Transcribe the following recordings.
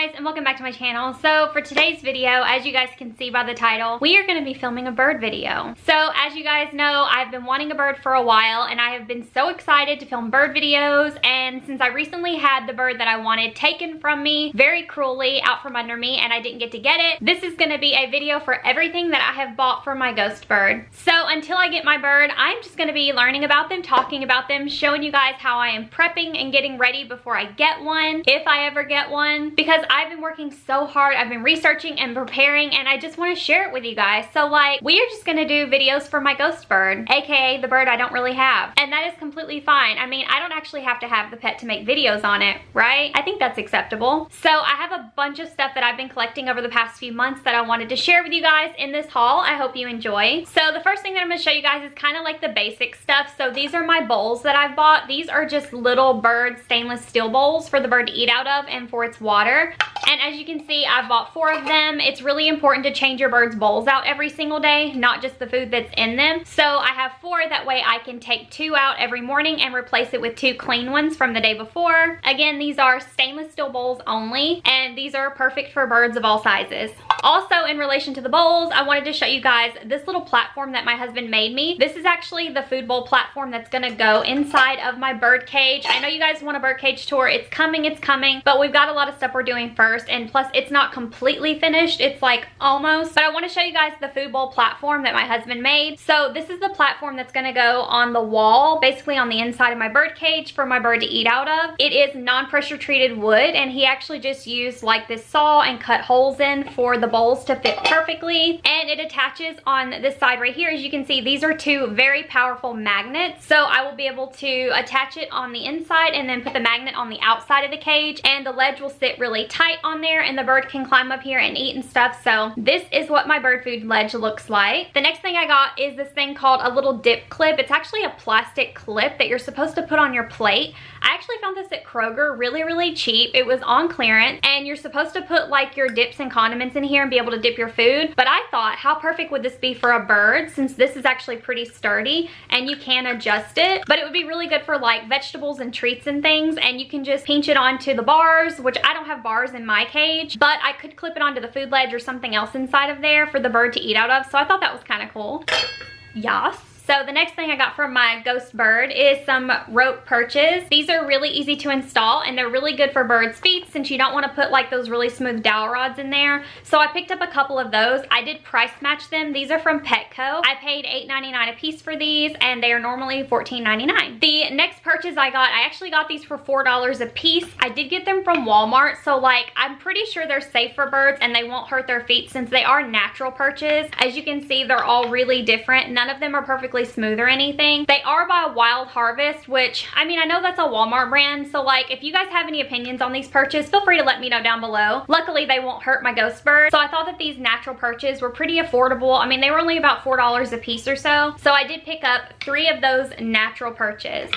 guys, and welcome back to my channel. So for today's video, as you guys can see by the title, we are going to be filming a bird video. So as you guys know, I've been wanting a bird for a while and I have been so excited to film bird videos, and since I recently had the bird that I wanted taken from me very cruelly out from under me and I didn't get to get it, this is going to be a video for everything that I have bought for my ghost bird. So until I get my bird, I'm just going to be learning about them, talking about them, showing you guys how I am prepping and getting ready before I get one, if I ever get one, because I've been working so hard. I've been researching and preparing and I just want to share it with you guys. So like, we are just going to do videos for my ghost bird, aka the bird I don't really have, and that is completely fine. I mean, I don't actually have to have the pet to make videos on it, right? I think that's acceptable. So I have a bunch of stuff that I've been collecting over the past few months that I wanted to share with you guys in this haul. I hope you enjoy. So the first thing that I'm going to show you guys is kind of like the basic stuff. So these are my bowls that I've bought. These are just little bird stainless steel bowls for the bird to eat out of and for its water. And as you can see, I've bought 4 of them. It's really important to change your bird's bowls out every single day, not just the food that's in them. So I have 4, that way I can take 2 out every morning and replace it with 2 clean ones from the day before. Again, these are stainless steel bowls only, and these are perfect for birds of all sizes. Also, in relation to the bowls, I wanted to show you guys this little platform that my husband made me. This is actually the food bowl platform that's gonna go inside of my bird cage. I know you guys want a bird cage tour. It's coming, but we've got a lot of stuff we're doing first, and plus it's not completely finished. It's like almost, but I want to show you guys the food bowl platform that my husband made. So this is the platform that's gonna go on the wall, basically on the inside of my bird cage for my bird to eat out of. It is non-pressure treated wood, and he actually just used like this saw and cut holes in for the bowls to fit perfectly, and it attaches on this side right here. As you can see, these are 2 very powerful magnets, so I will be able to attach it on the inside and then put the magnet on the outside of the cage, and the ledge will sit really tight on there and the bird can climb up here and eat and stuff. So this is what my bird food ledge looks like. The next thing I got is this thing called a little dip clip. It's actually a plastic clip that you're supposed to put on your plate. I actually found this at Kroger really cheap. It was on clearance, and you're supposed to put like your dips and condiments in here and be able to dip your food. But I thought, how perfect would this be for a bird, since this is actually pretty sturdy and you can adjust it. But it would be really good for like vegetables and treats and things, and you can just pinch it onto the bars, which I don't have bars in my cage, but I could clip it onto the food ledge or something else inside of there for the bird to eat out of. So I thought that was kind of cool. Yes. So the next thing I got from my ghost bird is some rope perches. These are really easy to install and they're really good for birds' feet, since you don't want to put like those really smooth dowel rods in there. So I picked up a couple of those. I did price match them. These are from Petco. I paid $8.99 a piece for these, and they are normally $14.99. The next perches I actually got these for $4 a piece. I did get them from Walmart, so like I'm pretty sure they're safe for birds and they won't hurt their feet, since they are natural perches. As you can see, they're all really different. None of them are perfectly smooth or anything. They are by Wild Harvest, which, I mean, I know that's a Walmart brand, so like if you guys have any opinions on these perches, feel free to let me know down below. Luckily they won't hurt my ghost bird, so I thought that these natural perches were pretty affordable. I mean, they were only about $4 a piece or so I did pick up 3 of those natural perches.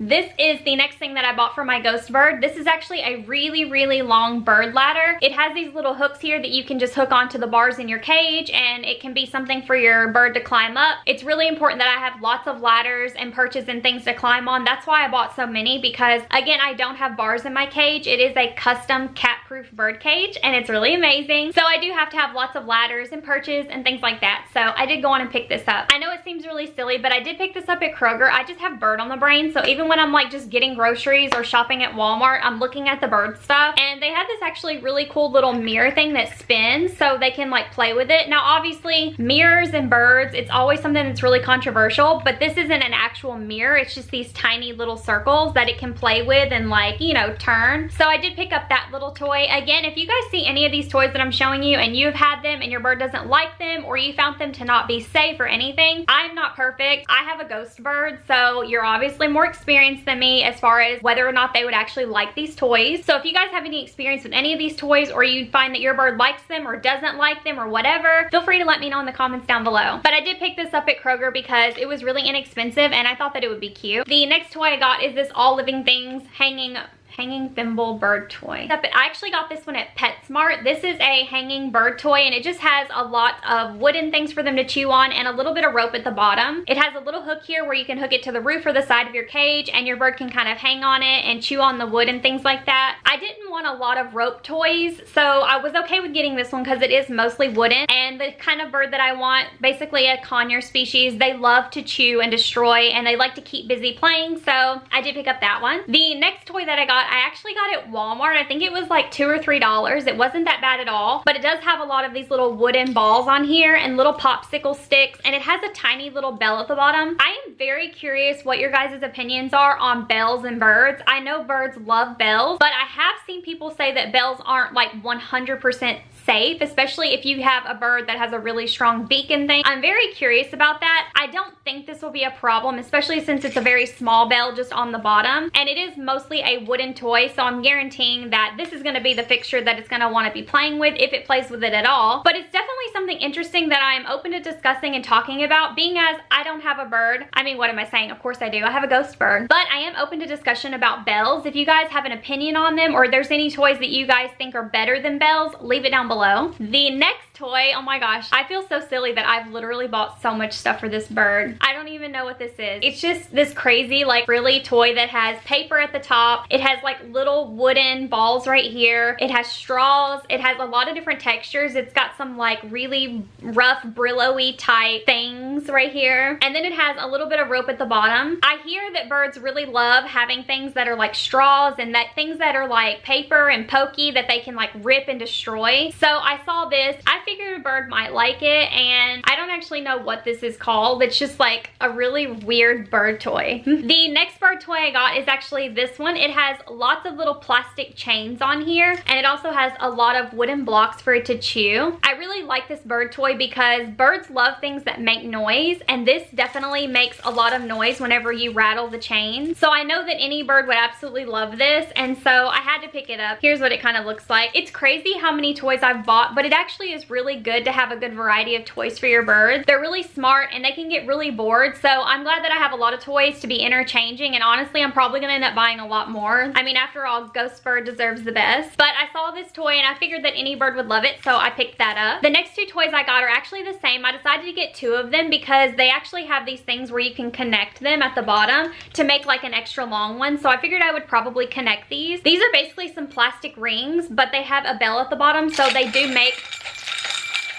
This is the next thing that I bought for my ghost bird. This is actually a really long bird ladder. It has these little hooks here that you can just hook onto the bars in your cage, and it can be something for your bird to climb up. It's really important that I have lots of ladders and perches and things to climb on. That's why I bought so many, because again, I don't have bars in my cage. It is a custom cat-proof bird cage, and it's really amazing. So I do have to have lots of ladders and perches and things like that. So I did go on and pick this up. I know it seems really silly, but I did pick this up at Kroger. I just have bird on the brain, so even when I'm like just getting groceries or shopping at Walmart, I'm looking at the bird stuff, and they had this actually really cool little mirror thing that spins so they can like play with it. Now obviously mirrors and birds, it's always something that's really controversial, but this isn't an actual mirror. It's just these tiny little circles that it can play with and like, you know, turn. So I did pick up that little toy. Again, if you guys see any of these toys that I'm showing you and you've had them and your bird doesn't like them, or you found them to not be safe or anything, I'm not perfect. I have a ghost bird, so you're obviously more experienced than me as far as whether or not they would actually like these toys. So if you guys have any experience with any of these toys, or you find that your bird likes them or doesn't like them or whatever, feel free to let me know in the comments down below. But I did pick this up at Kroger because it was really inexpensive and I thought that it would be cute. The next toy I got is this All Living Things hanging hanging thimble bird toy. I actually got this one at Petsmart. This is a hanging bird toy, and it just has a lot of wooden things for them to chew on and a little bit of rope at the bottom. It has a little hook here where you can hook it to the roof or the side of your cage, and your bird can kind of hang on it and chew on the wood and things like that. I didn't want a lot of rope toys, so I was okay with getting this one because it is mostly wooden, and the kind of bird that I want, basically a conure species, they love to chew and destroy, and they like to keep busy playing, so I did pick up that one. The next toy that I got, I actually got at Walmart. I think it was like $2 or $3. It wasn't that bad at all, but it does have a lot of these little wooden balls on here and little popsicle sticks, and it has a tiny little bell at the bottom. I am very curious what your guys' opinions are on bells and birds. I know birds love bells, but I have seen people say that bells aren't like 100% safe, especially if you have a bird that has a really strong beak and thing. I'm very curious about that. I don't think this will be a problem, especially since it's a very small bell just on the bottom, and it is mostly a wooden toy, so I'm guaranteeing that this is going to be the fixture that it's going to want to be playing with, if it plays with it at all. But it's definitely something interesting that I am open to discussing and talking about, being as I don't have a bird. I mean, what am I saying? Of course I do. I have a ghost bird. But I am open to discussion about bells. If you guys have an opinion on them, or there's any toys that you guys think are better than bells, leave it down below. The next toy, oh my gosh, I feel so silly that I've literally bought so much stuff for this bird. I don't even know what this is. It's just this crazy like frilly toy that has paper at the top. It has like little wooden balls right here. It has straws. It has a lot of different textures. It's got some like really rough Brillo-y type things right here. And then it has a little bit of rope at the bottom. I hear that birds really love having things that are like straws, and that things that are like paper and pokey that they can like rip and destroy. So I saw this. I figured a bird might like it, and I don't actually know what this is called. It's just like a really weird bird toy. The next bird toy I got is actually this one. It has lots of little plastic chains on here, and it also has a lot of wooden blocks for it to chew. I really like this bird toy because birds love things that make noise, and this definitely makes a lot of noise whenever you rattle the chain. So I know that any bird would absolutely love this, and so I had to pick it up. Here's what it kind of looks like. It's crazy how many toys I've bought, but it actually is really good to have a good variety of toys for your birds. They're really smart, and they can get really bored, so I'm glad that I have a lot of toys to be interchanging, and honestly I'm probably gonna end up buying a lot more. I mean, after all, ghost bird deserves the best. But I saw this toy and I figured that any bird would love it, so I picked that up. The next two toys I got are actually the same. I decided to get two of them because they actually have these things where you can connect them at the bottom to make like an extra long one, so I figured I would probably connect these. These are basically some plastic rings, but they have a bell at the bottom, so they do make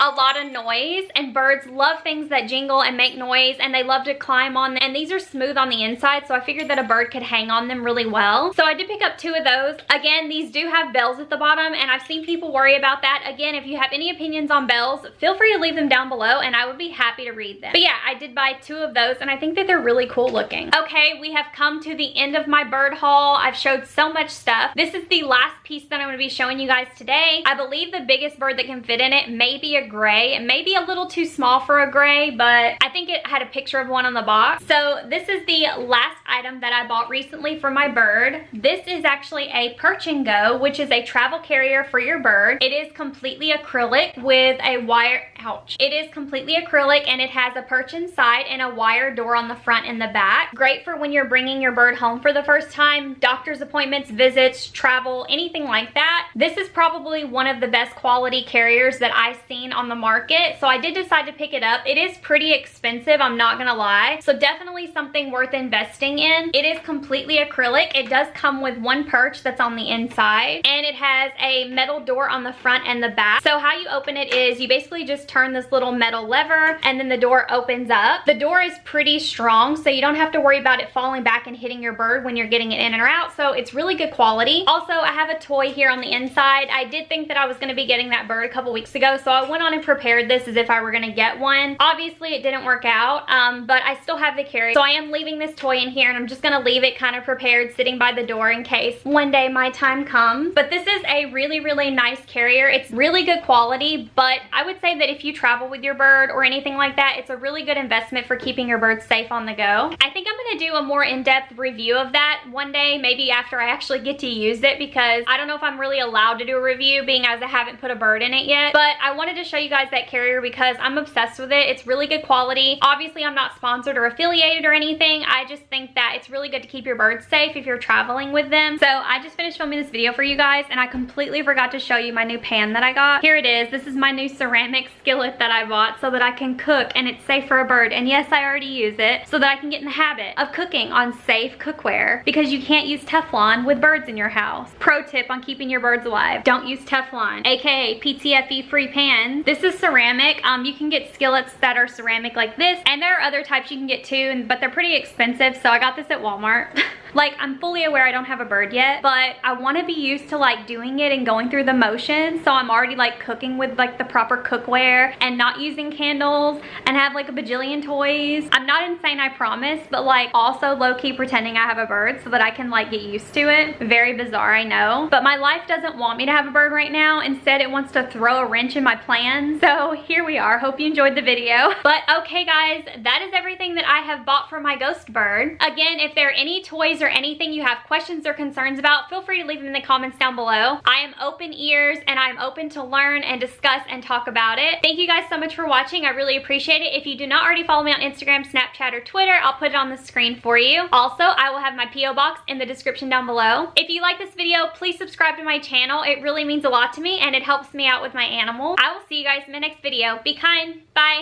a lot of noise, and birds love things that jingle and make noise, and they love to climb on them, and these are smooth on the inside, so I figured that a bird could hang on them really well. So I did pick up two of those. Again, these do have bells at the bottom, and I've seen people worry about that. Again, if you have any opinions on bells, feel free to leave them down below, and I would be happy to read them. But yeah, I did buy two of those, and I think that they're really cool looking. Okay, we have come to the end of my bird haul. I've showed so much stuff. This is the last piece that I'm going to be showing you guys today. I believe the biggest bird that can fit in it may be a gray. It may be a little too small for a gray, but I think it had a picture of one on the box. So this is the last item that I bought recently for my bird. This is actually a Perch and Go, which is a travel carrier for your bird. It is completely acrylic with a wire, ouch. It is completely acrylic, and it has a perch inside and a wire door on the front and the back. Great for when you're bringing your bird home for the first time, doctor's appointments, visits, travel, anything like that. This is probably one of the best quality carriers that I've seen on the market, so I did decide to pick it up. It is pretty expensive, I'm not gonna lie, so definitely something worth investing in. It is completely acrylic. It does come with one perch that's on the inside, and it has a metal door on the front and the back. So how you open it is you basically just turn this little metal lever, and then the door opens up. The door is pretty strong, so you don't have to worry about it falling back and hitting your bird when you're getting it in and out, so it's really good quality. Also, I have a toy here on the inside. I did think that I was gonna be getting that bird a couple weeks ago, so I went on and prepared this as if I were gonna get one. Obviously it didn't work out, but I still have the carrier, so I am leaving this toy in here, and I'm just gonna leave it kind of prepared sitting by the door in case one day my time comes. But this is a really, really nice carrier. It's really good quality, but I would say that if you travel with your bird or anything like that, it's a really good investment for keeping your bird safe on the go. I think I'm gonna do a more in-depth review of that one day, maybe after I actually get to use it, because I don't know if I'm really allowed to do a review being as I haven't put a bird in it yet. But I wanted to show you guys that carrier because I'm obsessed with it. It's really good quality. Obviously, I'm not sponsored or affiliated or anything. I just think that it's really good to keep your birds safe if you're traveling with them. So I just finished filming this video for you guys, and I completely forgot to show you my new pan that I got. Here it is. This is my new ceramic skillet that I bought so that I can cook and it's safe for a bird. And yes, I already use it so that I can get in the habit of cooking on safe cookware because you can't use Teflon with birds in your house. Pro tip on keeping your birds alive: don't use Teflon, aka PTFE free pan. This is ceramic. You can get skillets that are ceramic like this, and there are other types you can get too, but they're pretty expensive, so I got this at Walmart. Like, I'm fully aware I don't have a bird yet, but I want to be used to like doing it and going through the motions, so I'm already like cooking with like the proper cookware and not using candles and have like a bajillion toys. I'm not insane, I promise, but like also low-key pretending I have a bird so that I can like get used to it. Very bizarre, I know, but my life doesn't want me to have a bird right now. Instead, it wants to throw a wrench in my plans. So here we are. Hope you enjoyed the video. But okay guys, that is everything that I have bought for my ghost bird. Again, if there are any toys or anything you have questions or concerns about, feel free to leave them in the comments down below. I am open ears and I'm open to learn and discuss and talk about it. Thank you guys so much for watching. I really appreciate it. If you do not already follow me on Instagram, Snapchat, or Twitter, I'll put it on the screen for you. Also, I will have my P.O. box in the description down below. If you like this video, please subscribe to my channel. It really means a lot to me and it helps me out with my animals. I will see you guys in the next video. Be kind. Bye.